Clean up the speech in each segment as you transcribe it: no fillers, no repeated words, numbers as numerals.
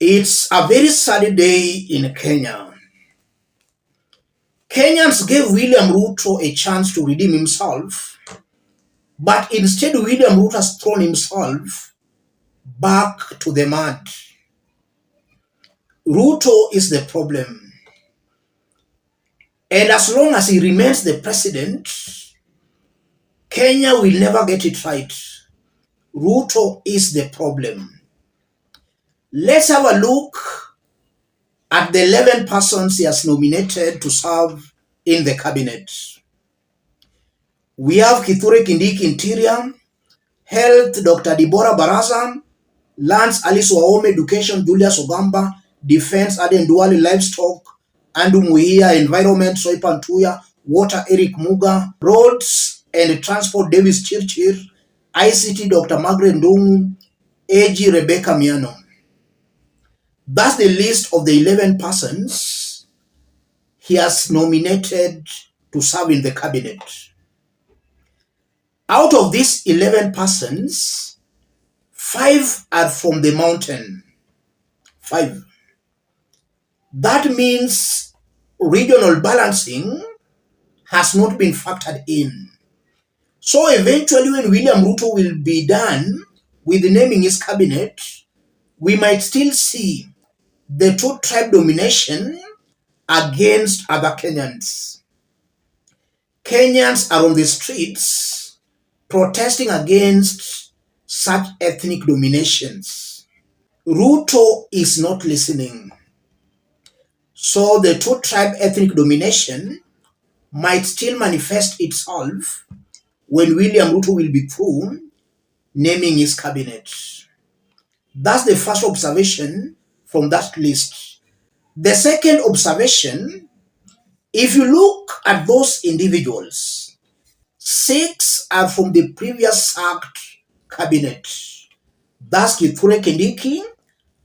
It's a very sad day in Kenya. Kenyans gave William Ruto a chance to redeem himself, but instead William Ruto has thrown himself back to the mud. Ruto is the problem. And as long as he remains the president, Kenya will never get it right. Ruto is the problem. Let's have a look at the 11 persons he has nominated to serve in the cabinet. We have Kithure Kindiki, Interior; Health, Dr. Deborah Baraza; Lands, Alice Wahome; Education, Julius Ogamba; Defense, Aden Duale; Livestock, Andu Muhia; Environment, Soipan Tuya; Water, Eric Muga; Roads and Transport, Davis Chirchir; ICT, Dr. Margaret Ndungu; AG, Rebecca Miano. That's the list of the 11 persons he has nominated to serve in the cabinet. Out of these 11 persons, 5 are from the mountain. 5. That means regional balancing has not been factored in. So eventually when William Ruto will be done with naming his cabinet, we might still see the 2-tribe domination against other Kenyans. Kenyans are on the streets protesting against such ethnic dominations. Ruto is not listening. So the 2-tribe ethnic domination might still manifest itself when William Ruto will be through naming his cabinet. That's the first observation from that list. The second observation, if you look at those individuals, 6 are from the previous sacked cabinet. That's Kithure Kindiki,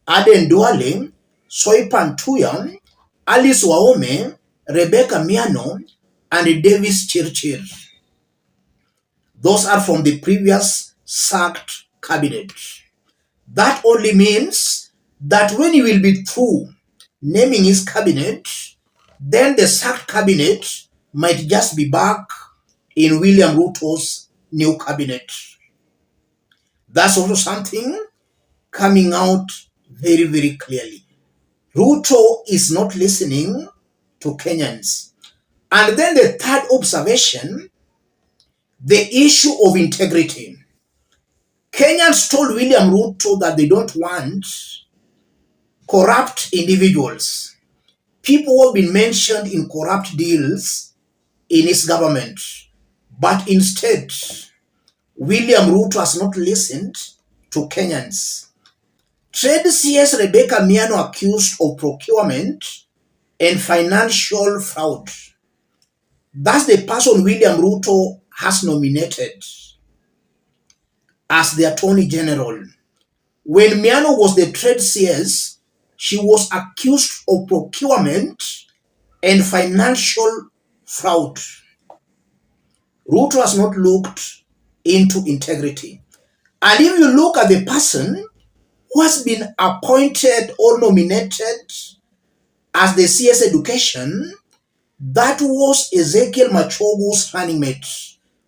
Aden Duale, Soipan Tuya, Alice Wahome, Rebecca Miano, and Davis Chirchir. Those are from the previous sacked cabinet. That only means that when he will be through naming his cabinet, then the sacked cabinet might just be back in William Ruto's new cabinet. That's also something coming out very, very clearly. Ruto is not listening to Kenyans. And then the third observation, the issue of integrity. Kenyans told William Ruto that they don't want corrupt individuals, people who have been mentioned in corrupt deals in his government. But instead, William Ruto has not listened to Kenyans. Trade CS Rebecca Miano accused of procurement and financial fraud. That's the person William Ruto has nominated as the Attorney General. When Miano was the trade CS, she was accused of procurement and financial fraud. Ruto has not looked into integrity. And if you look at the person who has been appointed or nominated as the CS Education, that was Ezekiel Machogu's running mate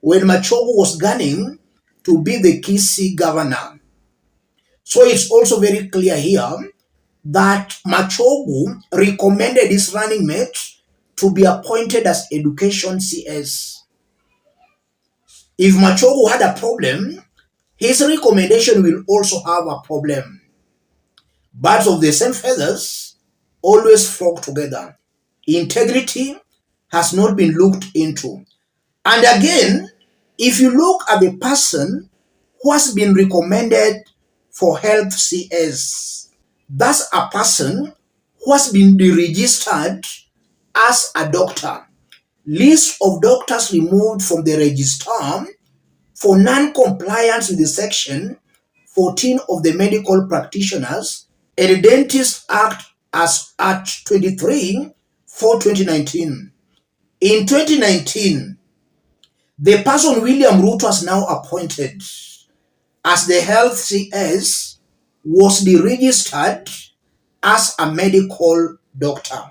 when Machogu was gunning to be the Kisii governor. So it's also very clear here that Machogu recommended his running mate to be appointed as Education CS. If Machogu had a problem, his recommendation will also have a problem. Birds of the same feathers always flock together. Integrity has not been looked into. And again, if you look at the person who has been recommended for Health CS, that's a person who has been deregistered as a doctor. List of doctors removed from the register for non-compliance with the section 14 of the Medical Practitioners and Dentists Act as at 23/4/2019. In 2019, the person William Ruto has now appointed as the Health CS was deregistered as a medical doctor.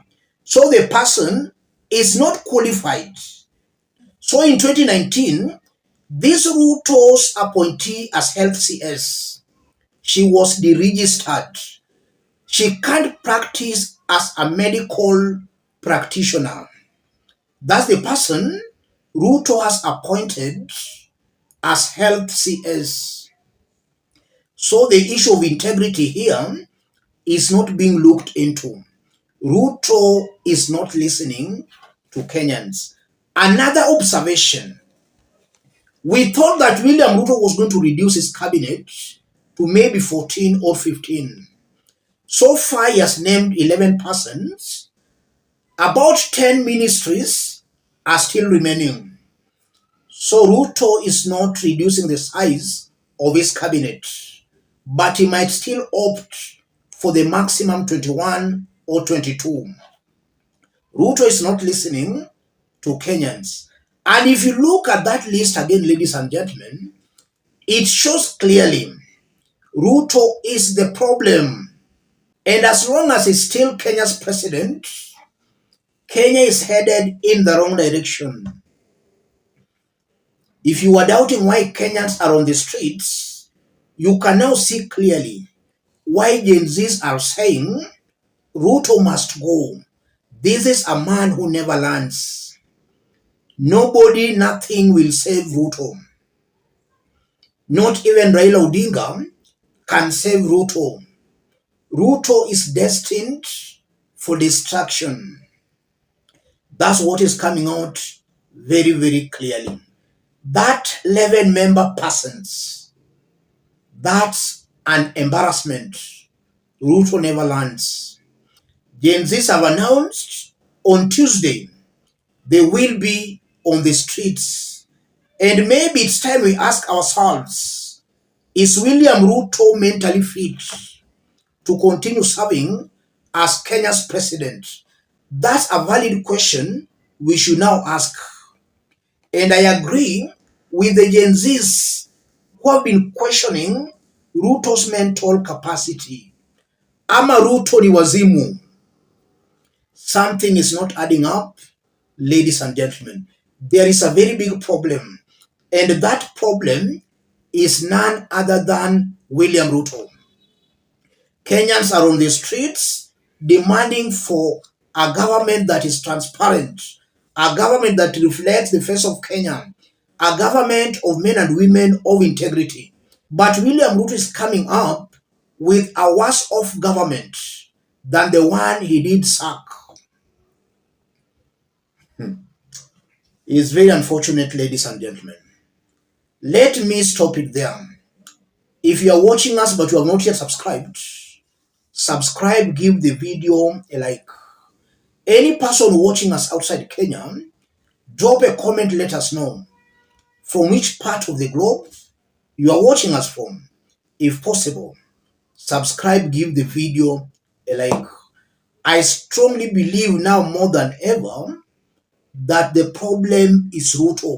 So the person is not qualified. So in 2019, this RUTO's appointee as health CS, she was deregistered. She can't practice as a medical practitioner. That's the person RUTO has appointed as health CS. So the issue of integrity here is not being looked into. RUTO is not listening to Kenyans. Another observation, we thought that William Ruto was going to reduce his cabinet to maybe 14 or 15. So far, he has named 11 persons. About 10 ministries are still remaining. So Ruto is not reducing the size of his cabinet, but he might still opt for the maximum 21 or 22. Ruto is not listening to Kenyans. And if you look at that list again, ladies and gentlemen, it shows clearly Ruto is the problem. And as long as he's still Kenya's president, Kenya is headed in the wrong direction. If you are doubting why Kenyans are on the streets, you can now see clearly why Gen Zs are saying Ruto must go. This is a man who never learns. Nobody, nothing will save Ruto. Not even Raila Odinga can save Ruto. Ruto is destined for destruction. That's what is coming out very, very clearly. That 11-member persons, that's an embarrassment. Ruto never learns. Gen Zs have announced on Tuesday they will be on the streets. And maybe it's time we ask ourselves, is William Ruto mentally fit to continue serving as Kenya's president? That's a valid question we should now ask. And I agree with the Gen Zs who have been questioning Ruto's mental capacity. Ama Ruto ni wazimu. Something is not adding up, ladies and gentlemen. There is a very big problem. And that problem is none other than William Ruto. Kenyans are on the streets demanding for a government that is transparent, a government that reflects the face of Kenya, a government of men and women of integrity. But William Ruto is coming up with a worse off government than the one he did sack. It's very unfortunate, ladies and gentlemen. Let me stop it there. If you are watching us but you have not yet subscribed, subscribe, give the video a like. Any person watching us outside Kenya, drop a comment, let us know from which part of the globe you are watching us from. If possible, subscribe, give the video a like. I strongly believe now more than ever that the problem is Ruto.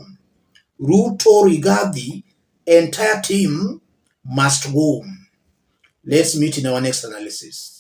Ruto, Rigathi, entire team must go. Let's meet in our next analysis.